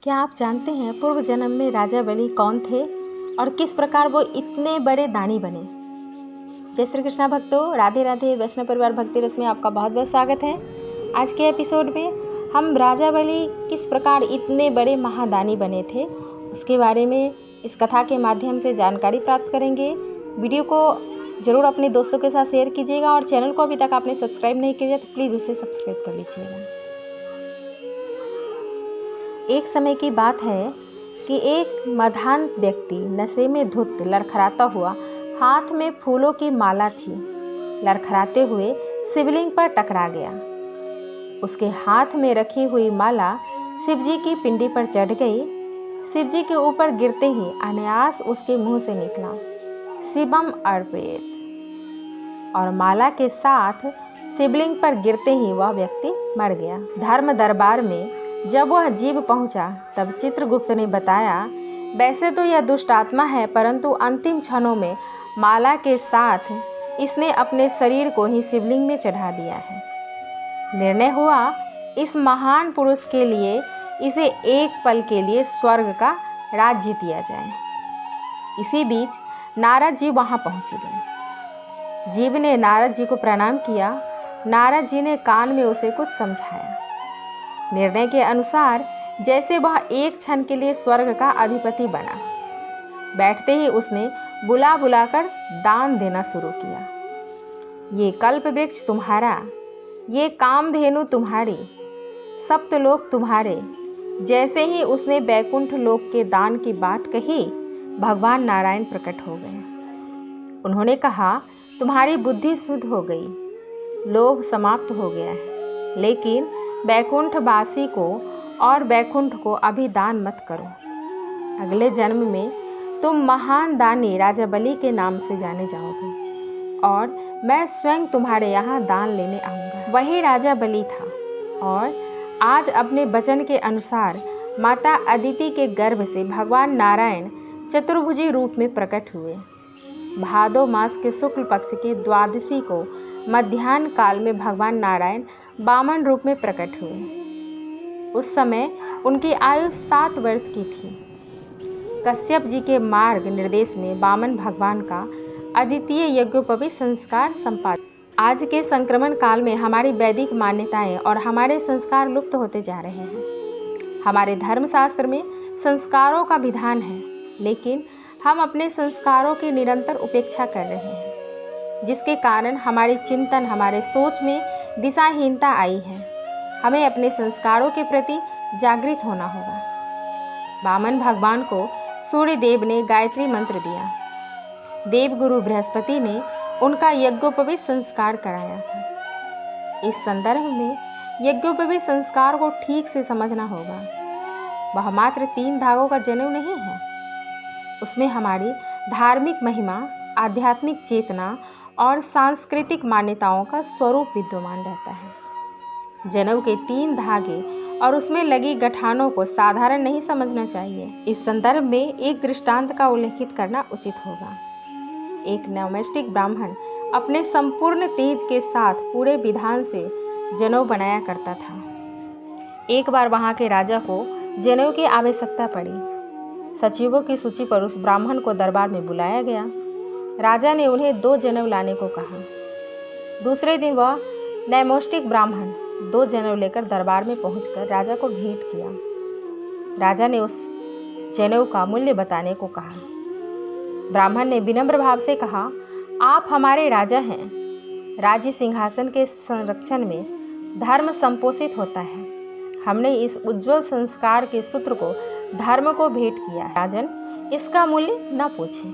क्या आप जानते हैं पूर्व जन्म में राजा बलि कौन थे और किस प्रकार वो इतने बड़े दानी बने? जय श्री कृष्णा भक्तों, राधे राधे। वैष्णव परिवार भक्ति रस में आपका बहुत बहुत स्वागत है। आज के एपिसोड में हम राजा बलि किस प्रकार इतने बड़े महादानी बने थे उसके बारे में इस कथा के माध्यम से जानकारी प्राप्त करेंगे। वीडियो को ज़रूर अपने दोस्तों के साथ शेयर कीजिएगा और चैनल को अभी तक आपने सब्सक्राइब नहीं किया तो प्लीज़ उसे सब्सक्राइब कर लीजिएगा। एक समय की बात है कि एक मधान व्यक्ति नशे में धुत लड़खड़ाता हुआ हाथ में फूलों की माला थी, लड़खड़ाते हुए शिवलिंग पर टकरा गया। उसके हाथ में रखी हुई माला शिवजी की पिंडी पर चढ़ गई। शिवजी के ऊपर गिरते ही अनायास उसके मुंह से निकला शिवम अर्पित, और माला के साथ शिवलिंग पर गिरते ही वह व्यक्ति मर गया। धर्म दरबार में जब वह जीव पहुंचा तब चित्रगुप्त ने बताया, वैसे तो यह दुष्ट आत्मा है, परंतु अंतिम क्षणों में माला के साथ इसने अपने शरीर को ही शिवलिंग में चढ़ा दिया है। निर्णय हुआ इस महान पुरुष के लिए इसे एक पल के लिए स्वर्ग का राज्य दिया जाए। इसी बीच नारद जी वहां पहुंच गए। जीव ने नारद जी को प्रणाम किया। नारद जी ने कान में उसे कुछ समझाया। निर्णय के अनुसार जैसे वह एक क्षण के लिए स्वर्ग का अधिपति बना, बैठते ही उसने बुला बुलाकर दान देना शुरू किया। ये कल्प वृक्ष तुम्हारा, ये कामधेनु तुम्हारी, सप्तलोक तुम्हारे। जैसे ही उसने बैकुंठ लोक के दान की बात कही, भगवान नारायण प्रकट हो गए। उन्होंने कहा, तुम्हारी बुद्धि शुद्ध हो गई, लोभ समाप्त हो गया है, लेकिन बैकुंठ वासी को और बैकुंठ को अभी दान मत करो। अगले जन्म में तुम महान दानी राजा बलि के नाम से जाने जाओगे और मैं स्वयं तुम्हारे यहाँ दान लेने आऊँगा। वही राजा बलि था और आज अपने वचन के अनुसार माता अदिति के गर्भ से भगवान नारायण चतुर्भुजी रूप में प्रकट हुए। भादो मास के शुक्ल पक्ष की द्वादशी को मध्याह्न काल में भगवान नारायण वामन रूप में प्रकट हुए। उस समय उनकी आयु 7 वर्ष की थी। कश्यप जी के मार्ग निर्देश में वामन भगवान का अद्वितीय यज्ञोपवीत संस्कार संपादित। आज के संक्रमण काल में हमारी वैदिक मान्यताएं और हमारे संस्कार लुप्त होते जा रहे हैं। हमारे धर्मशास्त्र में संस्कारों का विधान है, लेकिन हम अपने संस्कारों की निरंतर उपेक्षा कर रहे हैं, जिसके कारण हमारी चिंतन, हमारे सोच में दिशाहीनता आई है। हमें अपने संस्कारों के प्रति जागृत होना होगा। वामन भगवान को सूर्य देव ने गायत्री मंत्र दिया। देवगुरु बृहस्पति ने उनका यज्ञोपवीत संस्कार कराया था। इस संदर्भ में यज्ञोपवीत संस्कार को ठीक से समझना होगा। वह मात्र 3 धागों का जनेऊ नहीं है, उसमें हमारी धार्मिक महिमा, आध्यात्मिक चेतना और सांस्कृतिक मान्यताओं का स्वरूप विद्यमान रहता है। जनेऊ के 3 धागे और उसमें लगी गठानों को साधारण नहीं समझना चाहिए। इस संदर्भ में एक दृष्टांत का उल्लेखित करना उचित होगा। एक नैमिष्टिक ब्राह्मण अपने संपूर्ण तेज के साथ पूरे विधान से जनेऊ बनाया करता था। एक बार वहां के राजा को जनेऊ की आवश्यकता पड़ी। सचिवों की सूची पर उस ब्राह्मण को दरबार में बुलाया गया। राजा ने उन्हें 2 जनेऊ लाने को कहा। दूसरे दिन वह नैमिष्टिक ब्राह्मण 2 जनेऊ लेकर दरबार में पहुंचकर राजा को भेंट किया। राजा ने उस जनेऊ का मूल्य बताने को कहा। ब्राह्मण ने विनम्र भाव से कहा, आप हमारे राजा हैं। राज्य सिंहासन के संरक्षण में धर्म संपोषित होता है। हमने इस उज्जवल संस्कार के सूत्र को धर्म को भेंट किया। राजन, इसका मूल्य न पूछे।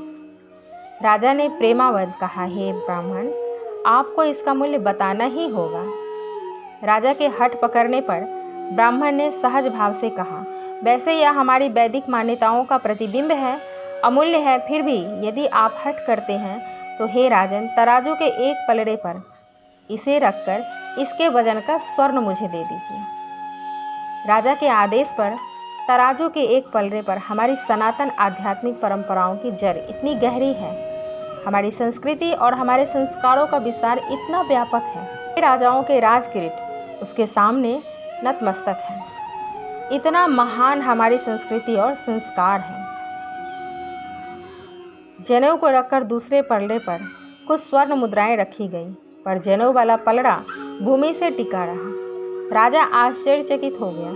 राजा ने प्रेमावद कहा, हे ब्राह्मण, आपको इसका मूल्य बताना ही होगा। राजा के हठ पकड़ने पर ब्राह्मण ने सहज भाव से कहा, वैसे यह हमारी वैदिक मान्यताओं का प्रतिबिंब है, अमूल्य है, फिर भी यदि आप हठ करते हैं तो हे राजन, तराजू के एक पलड़े पर इसे रखकर इसके वजन का स्वर्ण मुझे दे दीजिए। राजा के आदेश पर तराजू के एक पलड़े पर हमारी सनातन आध्यात्मिक परंपराओं की जड़ इतनी गहरी है, हमारी संस्कृति और हमारे संस्कारों का विस्तार इतना व्यापक है। राजाओं के राजकिरीट उसके सामने नतमस्तक है। इतना महान हमारी संस्कृति और संस्कार है। जनेऊ को रखकर दूसरे पलड़े पर कुछ स्वर्ण मुद्राएं रखी गई, पर जनेऊ वाला पलड़ा भूमि से टिका रहा। राजा आश्चर्यचकित हो गया।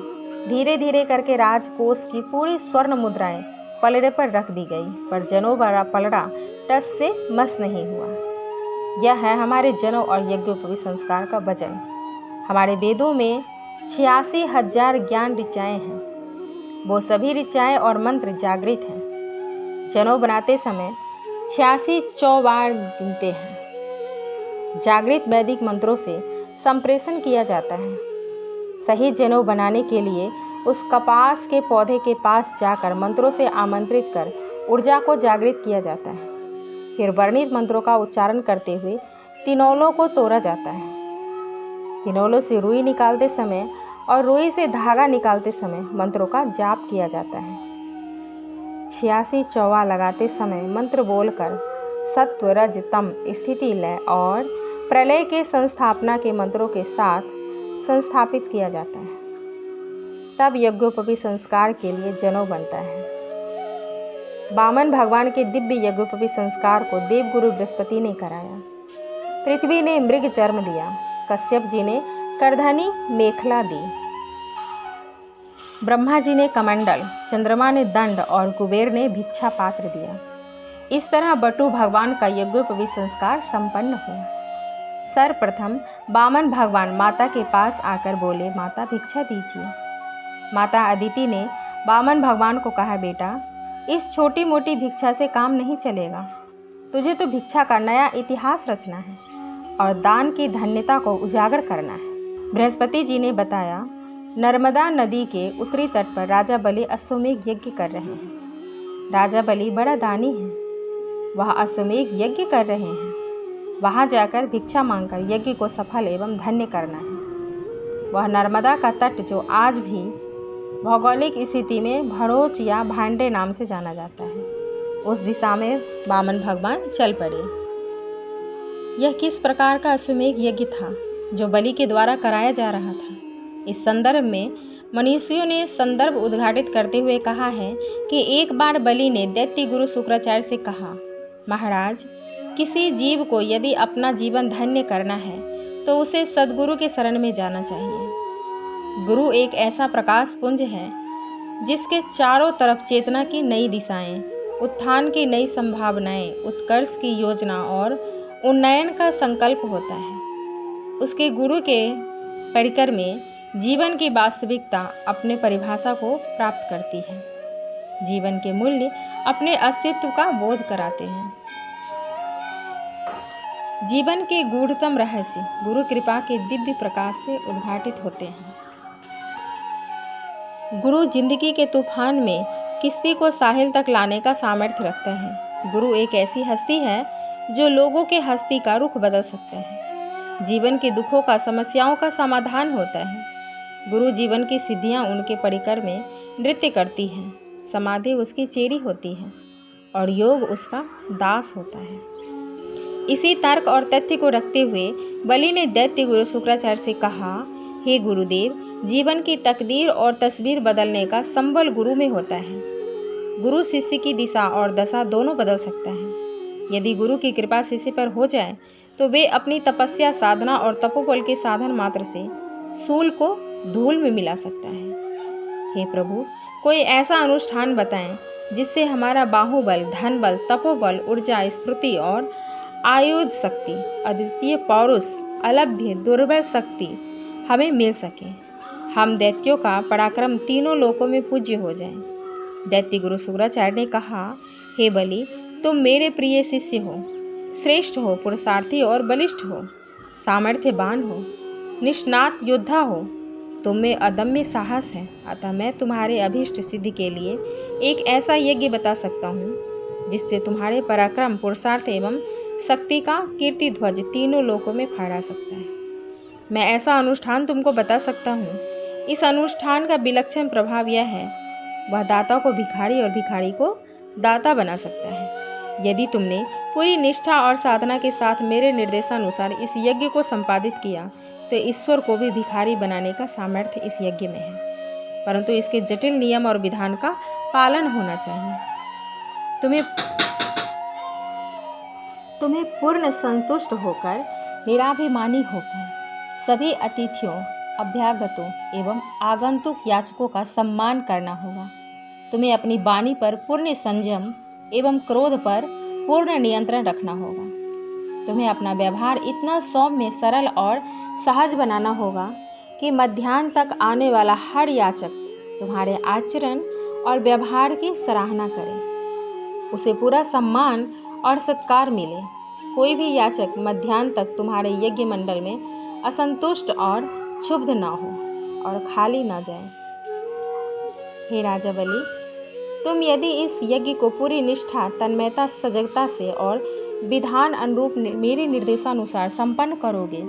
धीरे धीरे करके राजकोष की पूरी स्वर्ण मुद्राएं पलड़े पर रख दी गई, पर जनेऊ वाला पलड़ा टस से मस नहीं हुआ। यह है हमारे जनेऊ और यज्ञोपवीत संस्कार का वजन। हमारे वेदों में 86,000 ज्ञान ऋचाएं हैं। वो सभी ऋचाएं और मंत्र जागृत हैं। जनेऊ बनाते समय 86 चौवार गिनते हैं। जागृत वैदिक मंत्रों से संप्रेषण किया जाता है। सही जनेऊ बनाने के लिए उस कपास के पौधे के पास जाकर मंत्रों से आमंत्रित कर ऊर्जा को जागृत किया जाता है। फिर वर्णित मंत्रों का उच्चारण करते हुए तिनौलों को तोड़ा जाता है। तिनौलों से रुई निकालते समय और रुई से धागा निकालते समय मंत्रों का जाप किया जाता है। 86 चौवा लगाते समय मंत्र बोलकर सत्व रज तम स्थिति लय और प्रलय के संस्थापना के मंत्रों के साथ संस्थापित किया जाता है। तब यज्ञोपवीत संस्कार के लिए जनेऊ बनता है। वामन भगवान के दिव्य यज्ञोपवीत संस्कार को देवगुरु बृहस्पति ने कराया। पृथ्वी ने मृग चर्म दिया, कश्यप जी ने करधनी मेखला दी, ब्रह्मा जी ने कमंडल, चंद्रमा ने दंड और कुबेर ने भिक्षा पात्र दिया। इस तरह बटु भगवान का यज्ञोपवीत संस्कार संपन्न हुआ। सर्वप्रथम वामन भगवान माता के पास आकर बोले, माता भिक्षा दीजिए। माता अदिति ने वामन भगवान को कहा, बेटा इस छोटी मोटी भिक्षा से काम नहीं चलेगा, तुझे तो भिक्षा का नया इतिहास रचना है और दान की धन्यता को उजागर करना है। बृहस्पति जी ने बताया, नर्मदा नदी के उत्तरी तट पर राजा बलि अश्वमेध यज्ञ कर रहे हैं। राजा बलि बड़ा दानी है, वह अश्वमेध यज्ञ कर रहे हैं। वहां जाकर भिक्षा मांगकर यज्ञ को सफल एवं धन्य करना है। वह नर्मदा का तट जो आज भी भौगोलिक स्थिति में भड़ोच या भांडे नाम से जाना जाता है, उस दिशा में वामन भगवान चल पड़े। यह किस प्रकार का अश्वमेध यज्ञ था जो बलि के द्वारा कराया जा रहा था? इस संदर्भ में मनीषियों ने संदर्भ उद्घाटित करते हुए कहा है कि एक बार बलि ने दैत्य गुरु शुक्राचार्य से कहा, महाराज, किसी जीव को यदि अपना जीवन धन्य करना है तो उसे सद्गुरु के शरण में जाना चाहिए। गुरु एक ऐसा प्रकाश पुंज है जिसके चारों तरफ चेतना की नई दिशाएं, उत्थान की नई संभावनाएं, उत्कर्ष की योजना और उन्नयन का संकल्प होता है। उसके गुरु के परिकर में जीवन की वास्तविकता अपने परिभाषा को प्राप्त करती है। जीवन के मूल्य अपने अस्तित्व का बोध कराते हैं। जीवन के गूढ़तम रहस्य गुरु कृपा के दिव्य प्रकाश से उद्घाटित होते हैं। गुरु जिंदगी के तूफान में किश्ती को साहिल तक लाने का सामर्थ्य रखता है। गुरु एक ऐसी हस्ती है जो लोगों के हस्ती का रुख बदल सकता है। जीवन के दुखों का, समस्याओं का समाधान होता है। गुरु जीवन की सिद्धियां उनके परिकर में नृत्य करती हैं। समाधि उसकी चेरी होती है और योग उसका दास होता है। इसी तर्क और तथ्य को रखते हुए बलि ने दैत्य गुरु शुक्राचार्य से कहा, हे गुरुदेव, जीवन की तकदीर और तस्वीर बदलने का संबल गुरु में होता है। गुरु शिष्य की दिशा और दशा दोनों बदल सकता है। यदि गुरु की कृपा शिष्य पर हो जाए तो वे अपनी तपस्या, साधना और तपोबल के साधन मात्र से सूल को धूल में मिला सकता है। हे प्रभु, कोई ऐसा अनुष्ठान बताएं जिससे हमारा बाहुबल, धन बल, तपोबल, ऊर्जा, स्फूर्ति और आयुध शक्ति, अद्वितीय पौरुष, अलभ्य दुर्बल शक्ति हमें मिल सके। हम दैत्यों का पराक्रम तीनों लोकों में पूज्य हो जाएं। दैत्य गुरु शुक्राचार्य ने कहा, हे बलि, तुम मेरे प्रिय शिष्य हो, श्रेष्ठ हो, पुरुषार्थी और बलिष्ठ हो, सामर्थ्यवान हो, निष्णात योद्धा हो। तुम में अदम्य साहस है। अतः मैं तुम्हारे अभीष्ट सिद्धि के लिए एक ऐसा यज्ञ बता सकता हूँ जिससे तुम्हारे पराक्रम, पुरुषार्थ एवं शक्ति का कीर्ति ध्वज तीनों लोकों में फहरा सकता है। मैं ऐसा अनुष्ठान तुमको बता सकता हूँ। इस अनुष्ठान का विलक्षण प्रभाव यह है, वह दाता को भिखारी और भिखारी को दाता बना सकता है। यदि तुमने पूरी निष्ठा और साधना के साथ मेरे निर्देशानुसार इस यज्ञ को संपादित किया तो ईश्वर को भी भिखारी बनाने का सामर्थ्य इस यज्ञ में है। परंतु इसके जटिल नियम और विधान का पालन होना चाहिए। तुम्हें पूर्ण संतुष्ट होकर, निराभिमानी होकर सभी अतिथियों, अभ्यागतों एवं आगंतुक याचकों का सम्मान करना होगा। तुम्हें अपनी वाणी पर पूर्ण संयम एवं क्रोध पर पूर्ण नियंत्रण रखना होगा। तुम्हें अपना व्यवहार इतना सौम्य, सरल और सहज बनाना होगा कि मध्याह्न तक आने वाला हर याचक तुम्हारे आचरण और व्यवहार की सराहना करे, उसे पूरा सम्मान और सत्कार मिले। कोई भी याचक मध्याह्न तक तुम्हारे यज्ञ मंडल में असंतुष्ट और क्षुब्ध न हो और खाली न जाए। हे राजा बलि, तुम यदि इस यज्ञ को पूरी निष्ठा, तन्मयता, सजगता से और विधान अनुरूप मेरे निर्देशानुसार संपन्न करोगे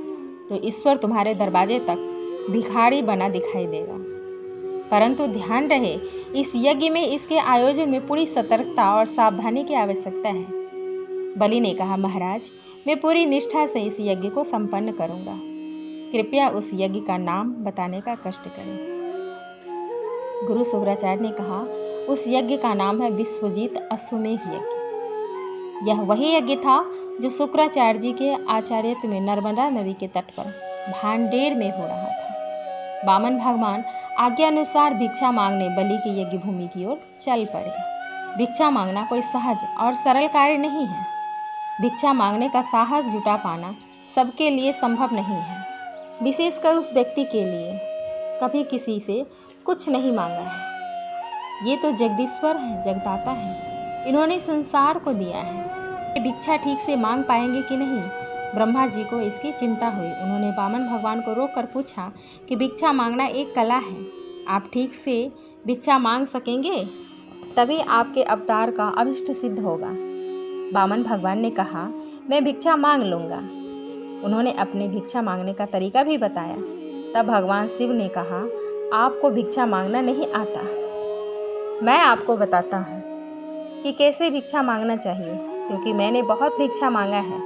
तो ईश्वर तुम्हारे दरवाजे तक भिखारी बना दिखाई देगा। परंतु ध्यान रहे, इस यज्ञ में, इसके आयोजन में पूरी सतर्कता और सावधानी की आवश्यकता है। बलि ने कहा, महाराज, मैं पूरी निष्ठा से इस यज्ञ को संपन्न करूंगा। कृपया उस यज्ञ का नाम बताने का कष्ट करें। गुरु शुक्राचार्य ने कहा, उस यज्ञ का नाम है विश्वजीत अश्वमेध यज्ञ। यह वही यज्ञ था जो शुक्राचार्य जी के आचार्यत्व में नर्मदा नदी के तट पर भांडेर में हो रहा था। वामन भगवान आज्ञानुसार भिक्षा मांगने बलि की यज्ञ भूमि की ओर चल पड़े। भिक्षा मांगना कोई सहज और सरल कार्य नहीं है। भिक्षा मांगने का साहस जुटा पाना सबके लिए संभव नहीं है, विशेषकर उस व्यक्ति के लिए कभी किसी से कुछ नहीं मांगा है। ये तो जगदीश्वर हैं, जगदाता हैं, इन्होंने संसार को दिया है। ये भिक्षा ठीक से मांग पाएंगे कि नहीं, ब्रह्मा जी को इसकी चिंता हुई। उन्होंने वामन भगवान को रोक कर पूछा कि भिक्षा मांगना एक कला है, आप ठीक से भिक्षा मांग सकेंगे? तभी आपके अवतार का अभिष्ट सिद्ध होगा। वामन भगवान ने कहा, मैं भिक्षा मांग लूंगा। उन्होंने अपने भिक्षा मांगने का तरीका भी बताया। तब भगवान शिव ने कहा, आपको भिक्षा मांगना नहीं आता, मैं आपको बताता हूँ कि कैसे भिक्षा मांगना चाहिए, क्योंकि मैंने बहुत भिक्षा मांगा है।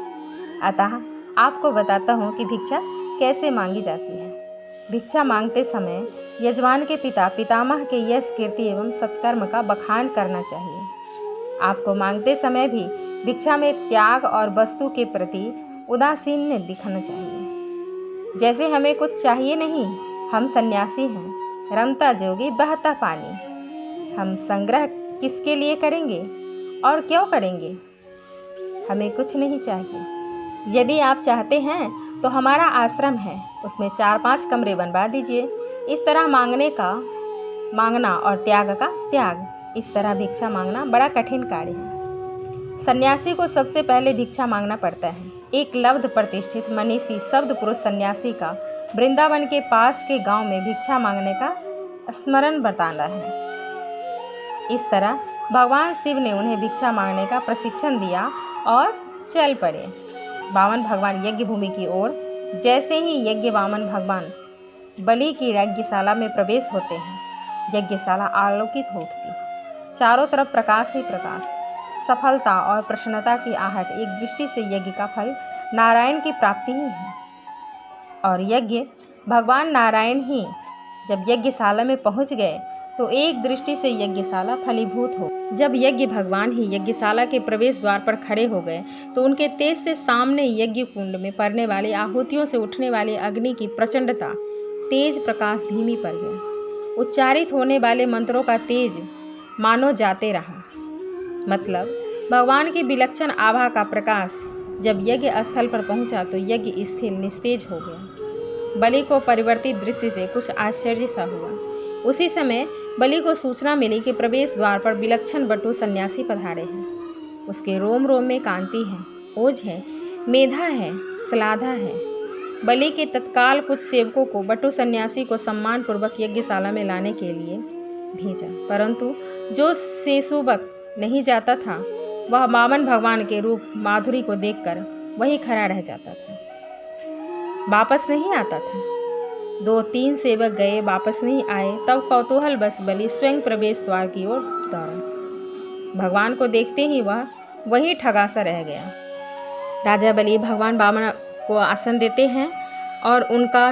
अतः आपको बताता हूँ कि भिक्षा कैसे मांगी जाती है। भिक्षा मांगते समय यजमान के पिता, पितामह के यश, कीर्ति एवं सत्कर्म का बखान करना चाहिए। आपको मांगते समय भी भिक्षा में त्याग और वस्तु के प्रति उदासीन दिखना चाहिए। जैसे हमें कुछ चाहिए नहीं, हम सन्यासी हैं, रमता जोगी बहता पानी। हम संग्रह किसके लिए करेंगे और क्यों करेंगे? हमें कुछ नहीं चाहिए। यदि आप चाहते हैं तो हमारा आश्रम है, उसमें 4-5 कमरे बनवा दीजिए। इस तरह मांगना और त्याग का त्याग, इस तरह भिक्षा मांगना बड़ा कठिन कार्य है। सन्यासी को सबसे पहले भिक्षा मांगना पड़ता है। एक लब्ध प्रतिष्ठित मनीषी शब्द पुरुष सन्यासी का वृंदावन के पास के गांव में भिक्षा मांगने का स्मरण बताना है। इस तरह भगवान शिव ने उन्हें भिक्षा मांगने का प्रशिक्षण दिया और चल पड़े। वामन भगवान यज्ञ भूमि की ओर जैसे ही यज्ञ वामन भगवान बलि की यज्ञशाला में प्रवेश होते हैं, यज्ञशाला आलोकित हो उठती। चारों तरफ प्रकाश ही प्रकाश, सफलता और प्रसन्नता की आहट। एक दृष्टि से यज्ञ का फल नारायण की प्राप्ति ही है और यज्ञ भगवान नारायण ही जब यज्ञशाला में पहुंच गए तो एक दृष्टि से यज्ञशाला फलीभूत हो। जब यज्ञ भगवान ही यज्ञशाला के प्रवेश द्वार पर खड़े हो गए तो उनके तेज से सामने यज्ञ कुंड में पड़ने वाली आहुतियों से उठने वाली अग्नि की प्रचंडता, तेज प्रकाश धीमी पड़ गया। उच्चारित होने वाले मंत्रों का तेज मानो जाते रहा। मतलब भगवान की विलक्षण आभा का प्रकाश जब यज्ञ स्थल पर पहुंचा तो यज्ञ स्थिर निस्तेज हो गया। बलि को परिवर्तित दृश्य से कुछ आश्चर्य सा हुआ। उसी समय बलि को सूचना मिली कि प्रवेश द्वार पर विलक्षण बटु सन्यासी पधारे हैं। उसके रोम रोम में कांति है, ओज है, मेधा है, श्लाघा है। बलि के तत्काल कुछ सेवकों को बटु सन्यासी को सम्मान पूर्वक यज्ञशाला में लाने के लिए भेजा, परंतु जो सेवक नहीं जाता था वह वामन भगवान के रूप माधुरी को देखकर वही खड़ा रह जाता था, वापस नहीं आता था। 2-3 सेवक गए, वापस नहीं आए। तब कौतूहल बस बलि स्वयं प्रवेश द्वार की ओर दौड़ा। भगवान को देखते ही वह वही ठगा सा रह गया। राजा बलि भगवान वामन को आसन देते हैं और उनका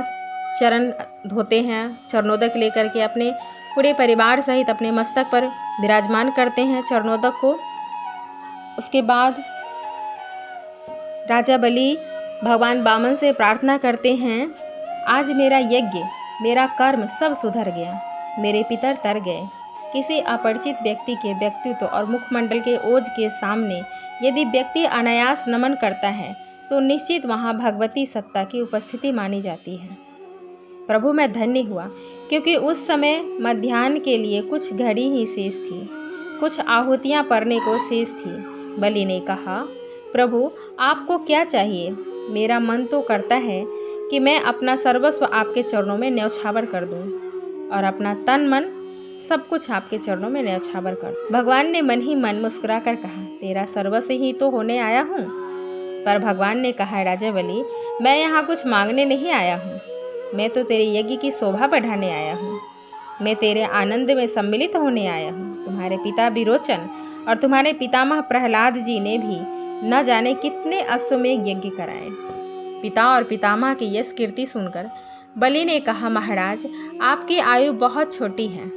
चरण धोते हैं। चरणोदक लेकर के अपने पूरे परिवार सहित अपने मस्तक पर विराजमान करते हैं चरणोदक को। उसके बाद राजा बलि भगवान वामन से प्रार्थना करते हैं, आज मेरा यज्ञ, मेरा कर्म सब सुधर गया, मेरे पितर तर गए। किसी अपरिचित व्यक्ति के व्यक्तित्व और मुखमंडल के ओज के सामने यदि व्यक्ति अनायास नमन करता है तो निश्चित वहाँ भगवती सत्ता की उपस्थिति मानी जाती है। प्रभु मैं धन्य हुआ, क्योंकि उस समय मध्याह्न के लिए कुछ घड़ी ही शेष थी, कुछ आहुतियाँ पड़ने को शेष थी। बलि ने कहा, प्रभु आपको क्या चाहिए? मेरा मन तो करता है कि मैं अपना सर्वस्व आपके चरणों में न्यौछावर कर दूं और अपना तन मन सब कुछ आपके चरणों में न्यौछावर कर दूं। भगवान ने मन ही मन मुस्कुराकर कहा, तेरा सर्वस्व ही तो होने आया हूँ। पर भगवान ने कहा, राजा बलि मैं यहाँ कुछ मांगने नहीं आया हूँ, मैं तो तेरे यज्ञ की शोभा बढ़ाने आया हूँ, मैं तेरे आनंद में सम्मिलित होने आया हूँ। तुम्हारे पिता विरोचन और तुम्हारे पितामह प्रहलाद जी ने भी न जाने कितने अश्वमेध यज्ञ कराए। पिता और पितामह की यश कीर्ति सुनकर बलि ने कहा, महाराज आपकी आयु बहुत छोटी है,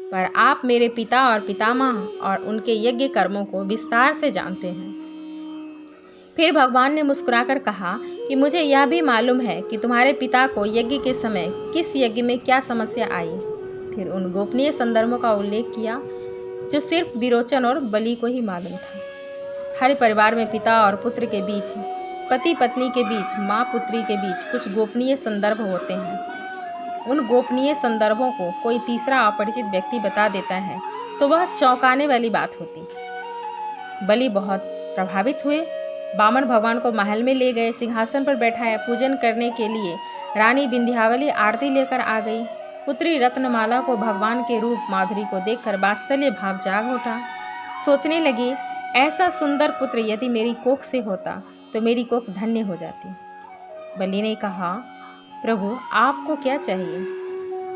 पर आप मेरे पिता और पितामह और उनके यज्ञ कर्मों को विस्तार से जानते हैं। फिर भगवान ने मुस्कुराकर कहा कि मुझे यह भी मालूम है कि तुम्हारे पिता को यज्ञ के समय किस यज्ञ में क्या समस्या आई। फिर उन गोपनीय संदर्भों का उल्लेख किया जो सिर्फ विरोचन और बलि को ही मालूम था। हर परिवार में पिता और पुत्र के बीच, पति पत्नी के बीच, माँ पुत्री के बीच कुछ गोपनीय संदर्भ होते हैं। उन गोपनीय संदर्भों को कोई तीसरा अपरिचित व्यक्ति बता देता है तो वह चौंकाने वाली बात होती। बलि बहुत प्रभावित हुए। वामन भगवान को महल में ले गए, सिंहासन पर बैठाया। पूजन करने के लिए रानी विंध्यावली आरती लेकर आ गई। पुत्री रत्नमाला को भगवान के रूप माधुरी को देखकर वात्सल्य भाव जाग उठा। सोचने लगी, ऐसा सुंदर पुत्र यदि मेरी कोख से होता तो मेरी कोख धन्य हो जाती। बलि ने कहा, प्रभु आपको क्या चाहिए?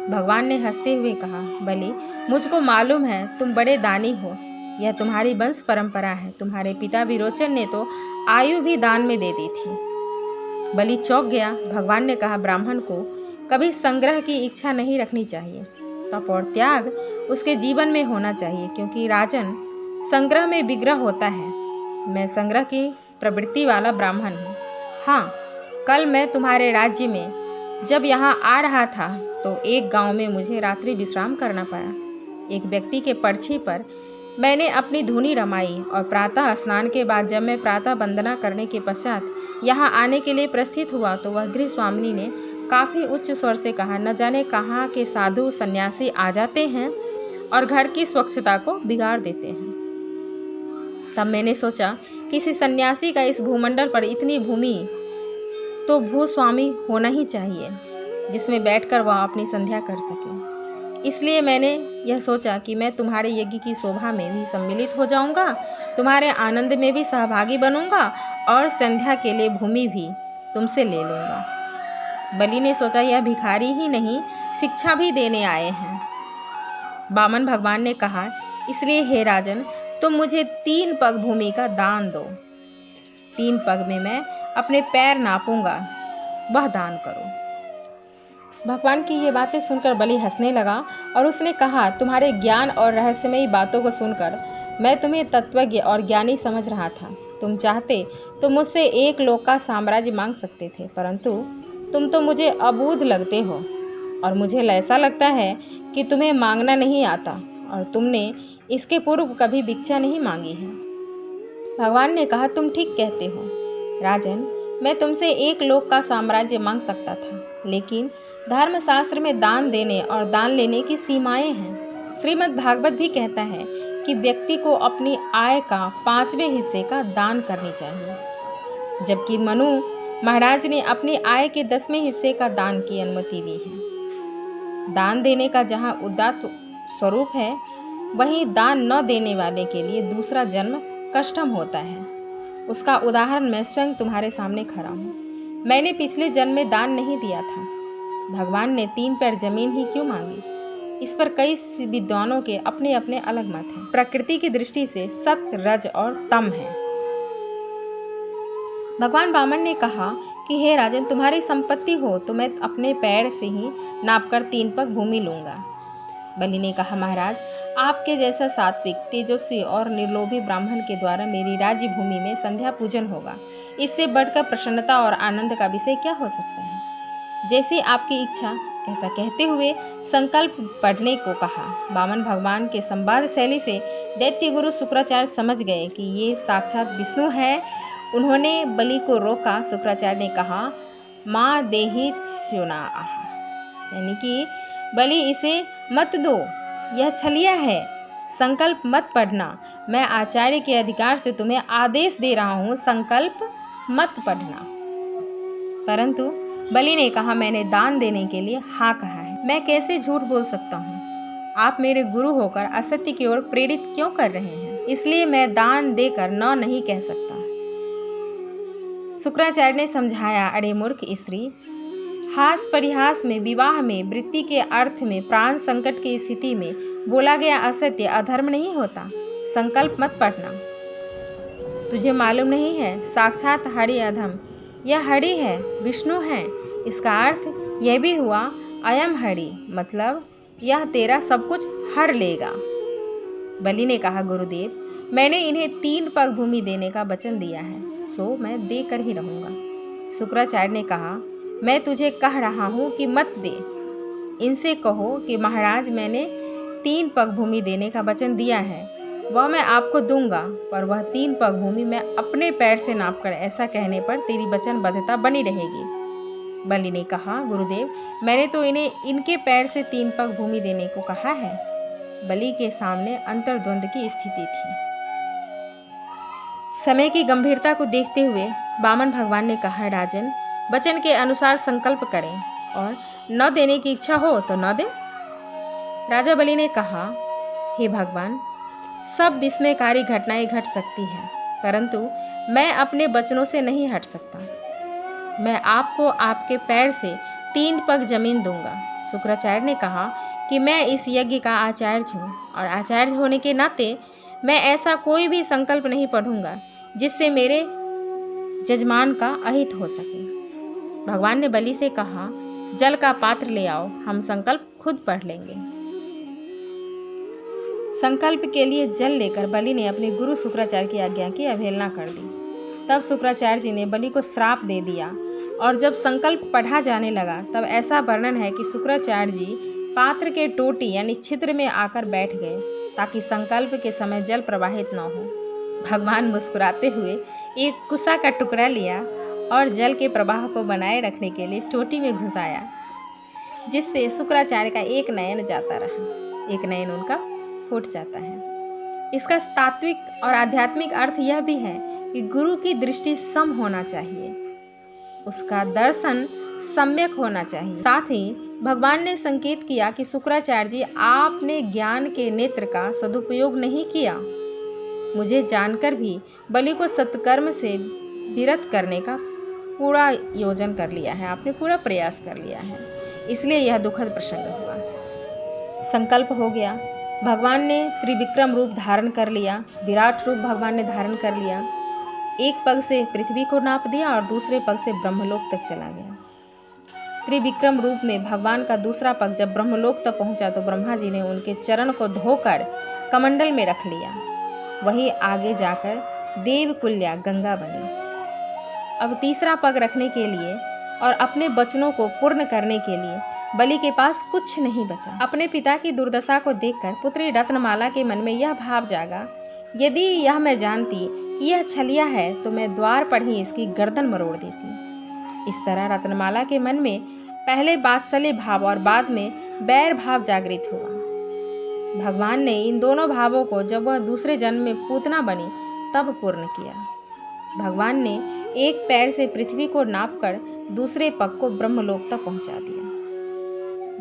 भगवान ने हंसते हुए कहा, बलि मुझको मालूम है तुम बड़े दानी हो, यह तुम्हारी वंश परंपरा है। तुम्हारे पिता विरोचन ने तो आयु भी दान में दे दी थी। बलि चौंक गया। भगवान ने कहा, ब्राह्मण को कभी संग्रह की इच्छा नहीं रखनी चाहिए, तप और त्याग उसके जीवन में होना चाहिए, क्योंकि राजन संग्रह में विग्रह होता है। मैं संग्रह की प्रवृत्ति वाला ब्राह्मण हूँ। हाँ, कल मैं तुम्हारे राज्य में जब यहाँ आ रहा था तो एक गांव में मुझे रात्रि विश्राम करना पड़ा। एक व्यक्ति के पर्ची पर मैंने अपनी धुनी रमाई और प्रातः स्नान के बाद जब मैं प्रातः वंदना करने के पश्चात यहाँ आने के लिए प्रस्थित हुआ तो वह गृह स्वामिनी ने काफ़ी उच्च स्वर से कहा, न जाने कहाँ के साधु सन्यासी आ जाते हैं और घर की स्वच्छता को बिगाड़ देते हैं। तब मैंने सोचा, किसी सन्यासी का इस भूमंडल पर इतनी भूमि तो भूस्वामी होना ही चाहिए जिसमें बैठकर वह अपनी संध्या कर सके। इसलिए मैंने यह सोचा कि मैं तुम्हारे यज्ञ की शोभा में भी सम्मिलित हो जाऊंगा, तुम्हारे आनंद में भी सहभागी बनूंगा और संध्या के लिए भूमि भी तुमसे ले लूंगा। बलि ने सोचा, यह भिखारी ही नहीं, शिक्षा भी देने आए हैं। वामन भगवान ने कहा, इसलिए हे राजन, तुम मुझे 3 पग भूमि का दान दो। 3 पग में मैं अपने पैर नापूंगा, वह दान करो। भगवान की ये बातें सुनकर बलि हंसने लगा और उसने कहा, तुम्हारे ज्ञान और रहस्यमयी बातों को सुनकर मैं तुम्हें तत्वज्ञ और ज्ञानी समझ रहा था। तुम चाहते तो मुझसे 1 लोक का साम्राज्य मांग सकते थे, परंतु तुम तो मुझे अबूझ लगते हो और मुझे ऐसा लगता है कि तुम्हें मांगना नहीं आता और तुमने इसके पूर्व कभी भिक्षा नहीं मांगी है। भगवान ने कहा, तुम ठीक कहते हो राजन, मैं तुमसे 1 लोक का साम्राज्य मांग सकता था, लेकिन धर्मशास्त्र में दान देने और दान लेने की सीमाएं हैं। श्रीमद् भागवत भी कहता है कि व्यक्ति को अपनी आय का 5वें हिस्से का दान करनी चाहिए, जबकि मनु महाराज ने अपनी आय के 10वें हिस्से का दान की अनुमति दी है। दान देने का जहाँ उदात्त स्वरूप है, वहीं दान न देने वाले के लिए दूसरा जन्म कष्टम होता है। उसका उदाहरण मैं स्वयं तुम्हारे सामने खड़ा हूँ। मैंने पिछले जन्म में दान नहीं दिया था। भगवान ने 3 पैर जमीन ही क्यों मांगी? इस पर कई विद्वानों के अपने अपने अलग मत हैं। प्रकृति की दृष्टि से सत्य, रज और तम है। भगवान वामन ने कहा कि हे राजन, तुम्हारी संपत्ति हो तो मैं अपने पैर से ही नापकर 3 पग भूमि लूंगा। बलि ने कहा, महाराज, आपके जैसा सात्विक, तेजस्वी और निर्लोभी ब्राह्मण के द्वारा मेरी राज्य भूमि में संध्या पूजन होगा। इससे बढ़कर प्रसन्नता और आनंद का विषय क्या हो सकता है। जैसे आपकी इच्छा। ऐसा कहते हुए संकल्प पढ़ने को कहा। वामन भगवान के संवाद शैली से दैत्य गुरु शुक्राचार्य समझ गए कि ये साक्षात विष्णु है। उन्होंने बलि को रोका। शुक्राचार्य ने कहा, माँ देहि च्युना, यानी कि बलि इसे मत दो, यह छलिया है। संकल्प मत पढ़ना। मैं आचार्य के अधिकार से तुम्हें आदेश दे रहा हूँ, संकल्प मत पढ़ना। परंतु बलि ने कहा, मैंने दान देने के लिए हाँ कहा है, मैं कैसे झूठ बोल सकता हूँ। आप मेरे गुरु होकर असत्य की ओर प्रेरित क्यों कर रहे हैं, इसलिए मैं दान देकर न नहीं कह सकता। शुक्राचार्य ने समझाया, अरे मूर्ख स्त्री, हास परिहास में, विवाह में, वृत्ति के अर्थ में, प्राण संकट की स्थिति में बोला गया असत्य अधर्म नहीं होता। संकल्प मत पढ़ना। तुझे मालूम नहीं है, साक्षात हरि अधम, यह हरि है, विष्णु है। इसका अर्थ यह भी हुआ, अयम हरि, मतलब यह तेरा सब कुछ हर लेगा। बलि ने कहा, गुरुदेव, मैंने इन्हें 3 पग भूमि देने का वचन दिया है, सो मैं देकर ही रहूंगा। शुक्राचार्य ने कहा, मैं तुझे कह रहा हूं कि मत दे। इनसे कहो कि महाराज, मैंने 3 पग भूमि देने का वचन दिया है, वह मैं आपको दूंगा, पर वह 3 पग भूमि मैं अपने पैर से नापकर, ऐसा कहने पर तेरी वचनबद्धता बनी रहेगी। बलि ने कहा, गुरुदेव, मैंने तो इन्हें इनके पैर से 3 पग भूमि देने को कहा है। बलि के सामने अंतर्द्वंद की स्थिति थी। समय की गंभीरता को देखते हुए वामन भगवान ने कहा, राजन, वचन के अनुसार संकल्प करें, और न देने की इच्छा हो तो न दे। राजा बलि ने कहा, हे भगवान, सब विस्मयकारी घटनाएं घट सकती हैं, परंतु मैं अपने वचनों से नहीं हट सकता। मैं आपको आपके पैर से 3 पग जमीन दूंगा। शुक्राचार्य ने कहा कि मैं इस यज्ञ का आचार्य हूँ, और आचार्य होने के नाते मैं ऐसा कोई भी संकल्प नहीं पढ़ूंगा जिससे मेरे जजमान का अहित हो सके। भगवान ने बलि से कहा, जल का पात्र ले आओ, हम संकल्प खुद पढ़ लेंगे। संकल्प के लिए जल लेकर बलि ने अपने गुरु शुक्राचार्य की आज्ञा की अवहेलना कर दी। तब शुक्राचार्य जी ने बलि को श्राप दे दिया, और जब संकल्प पढ़ा जाने लगा तब ऐसा वर्णन है कि शुक्राचार्य जी पात्र के टोटी यानी छिद्र में आकर बैठ गए, ताकि संकल्प के समय जल प्रवाहित न हो। भगवान मुस्कुराते हुए एक कुसा का टुकड़ा लिया और जल के प्रवाह को बनाए रखने के लिए टोटी में घुसाया, जिससे शुक्राचार्य का एक नयन जाता रहा, एक नयन उनका फूट जाता है। इसका तात्विक और आध्यात्मिक अर्थ यह भी है कि गुरु की दृष्टि सम होना चाहिए, उसका दर्शन सम्यक होना चाहिए। साथ ही भगवान ने संकेत किया कि शुक्राचार्य जी, आपने ज्ञान के नेत्र का सदुपयोग नहीं किया। मुझे जानकर भी बलि को सत्कर्म से विरत करने का पूरा योजन कर लिया है, आपने पूरा प्रयास कर लिया है, इसलिए यह दुखद प्रसंग हुआ। संकल्प हो गया, भगवान ने त्रिविक्रम रूप धारण कर लिया, विराट रूप भगवान ने धारण कर लिया। एक पग से पृथ्वी को नाप दिया और दूसरे पग से ब्रह्मलोक तक चला गया। त्रिविक्रम रूप में भगवान का दूसरा पग जब ब्रह्मलोक तक पहुंचा तो ब्रह्मा जी ने उनके चरण को धोकर कमंडल में रख लिया। वही आगे जाकर देवकुल्या गंगा बनी। अब तीसरा पग रखने के लिए और अपने वचनों को पूर्ण करने के लिए बलि के पास कुछ नहीं बचा। अपने पिता की दुर्दशा को देखकर पुत्री रत्नमाला के मन में यह भाव जागा, यदि यह मैं जानती कि यह छलिया है तो मैं द्वार पर ही इसकी गर्दन मरोड़ देती। इस तरह रत्नमाला के मन में पहले वात्सल्य भाव और बाद में बैर भाव जागृत हुआ। भगवान ने इन दोनों भावों को जब वह दूसरे जन्म में पूतना बनी तब पूर्ण किया। भगवान ने एक पैर से पृथ्वी को नापकर दूसरे पग को ब्रह्मलोक तक पहुंचा दिया।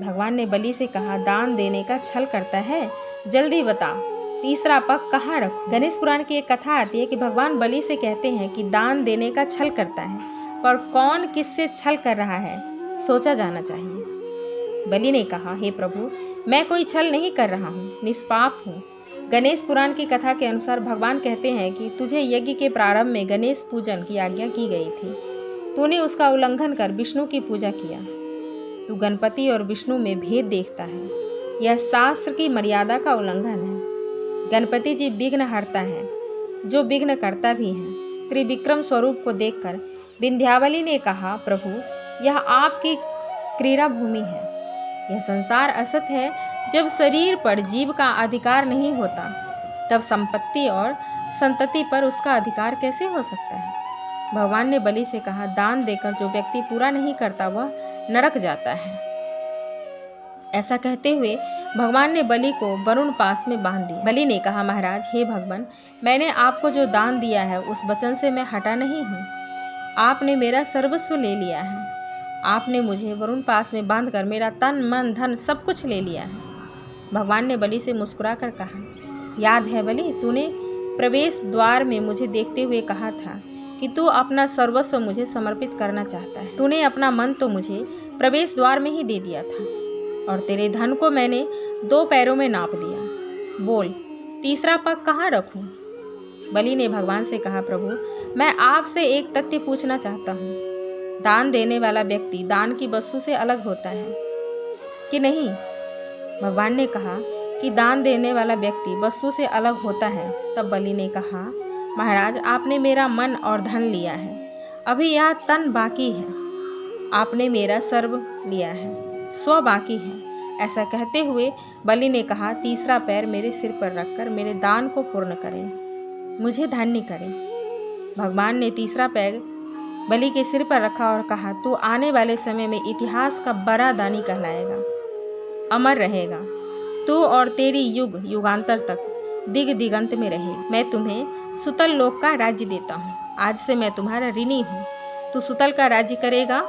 भगवान ने बलि से कहा, दान देने का छल करता है, जल्दी बता तीसरा पग कहाँ रखूं। गणेश पुराण की एक कथा आती है कि भगवान बलि से कहते हैं कि दान देने का छल करता है, पर कौन किससे छल कर रहा है सोचा जाना चाहिए। बलि ने कहा, हे प्रभु, मैं कोई छल नहीं कर रहा हूँ, निष्पाप हूँ। गणेश पुराण की कथा के अनुसार भगवान कहते हैं कि तुझे यज्ञ के प्रारंभ में गणेश पूजन की आज्ञा की गई थी, तूने उसका उल्लंघन कर विष्णु की पूजा किया। तू गणपति और विष्णु में भेद देखता है, यह शास्त्र की मर्यादा का उल्लंघन है। गणपति जी विघ्न हरता है, जो विघ्न करता भी है। त्रिविक्रम स्वरूप को देखकर विंध्यावली ने कहा, प्रभु यह आपकी क्रीड़ा भूमि है। यह संसार असत है। जब शरीर पर जीव का अधिकार नहीं होता, तब संपत्ति और संतति पर उसका अधिकार कैसे हो सकता है। भगवान ने बलि से कहा, दान देकर जो व्यक्ति पूरा नहीं करता वह नरक जाता है। ऐसा कहते हुए भगवान ने बलि को वरुण पास में बांध दिया। बलि ने कहा, महाराज हे भगवान, मैंने आपको जो दान दिया है उस वचन से मैं हटा नहीं हूँ। आपने मेरा सर्वस्व ले लिया है। आपने मुझे वरुण पास में बांधकर मेरा तन मन धन सब कुछ ले लिया है। भगवान ने बलि से मुस्कुराकर कहा, याद है बलि, तूने प्रवेश द्वार में मुझे देखते हुए कहा था कि तू अपना सर्वस्व मुझे समर्पित करना चाहता है। तूने अपना मन तो मुझे प्रवेश द्वार में ही दे दिया था, और तेरे धन को मैंने 2 पैरों में नाप दिया। बोल, तीसरा पग कहाँ रखूं? बलि ने भगवान से कहा, प्रभु मैं आपसे एक तथ्य पूछना चाहता हूँ। दान देने वाला व्यक्ति दान की वस्तु से अलग होता है कि नहीं? भगवान ने कहा कि दान देने वाला व्यक्ति वस्तु से अलग होता है। तब बलि ने कहा, महाराज आपने मेरा मन और धन लिया है, अभी यह तन बाकी है। आपने मेरा सर्व लिया है, स्व बाकी है। ऐसा कहते हुए बलि ने कहा, तीसरा पैर मेरे सिर पर रखकर मेरे दान को पूर्ण करें, मुझे धन्य करें। भगवान ने तीसरा पैर बलि के सिर पर रखा और कहा, तू आने वाले समय में इतिहास का बड़ा दानी कहलाएगा, अमर रहेगा। तू और तेरी युग युगांतर तक दिग दिगंत में रहे। मैं तुम्हें सुतल लोक का राज्य देता हूँ। आज से मैं तुम्हारा ऋणी हूँ। तू सुतल का राज्य करेगा,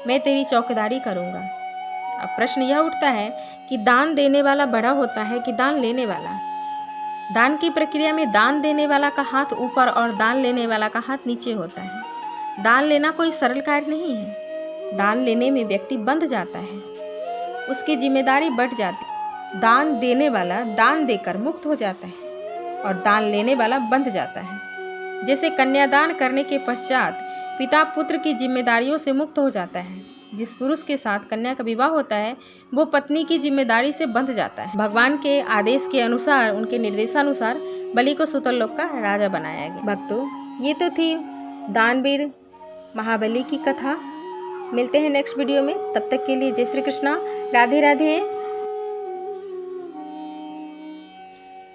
मैं तेरी चौकीदारी करूँगा। अब प्रश्न यह उठता है कि दान देने वाला बड़ा होता है कि दान लेने वाला? दान की प्रक्रिया में दान देने वाला का हाथ ऊपर और दान लेने वाला का हाथ नीचे होता है। दान लेना कोई सरल कार्य नहीं है। दान लेने में व्यक्ति बंध जाता है, उसकी जिम्मेदारी बढ़ जाती है। दान देने वाला दान देकर मुक्त हो जाता है और दान लेने वाला बंध जाता है। जैसे कन्यादान करने के पश्चात पिता पुत्र की जिम्मेदारियों से मुक्त हो जाता है। जिस पुरुष के साथ कन्या का विवाह होता है वो पत्नी की जिम्मेदारी से बंध जाता है। भगवान के आदेश के अनुसार, उनके निर्देशानुसार बलि को सुतल लोक का राजा बनाया गया। भक्तों, ये तो थी दानवीर महाबली की कथा। मिलते हैं नेक्स्ट वीडियो में, तब तक के लिए जय श्री कृष्णा, राधे राधे।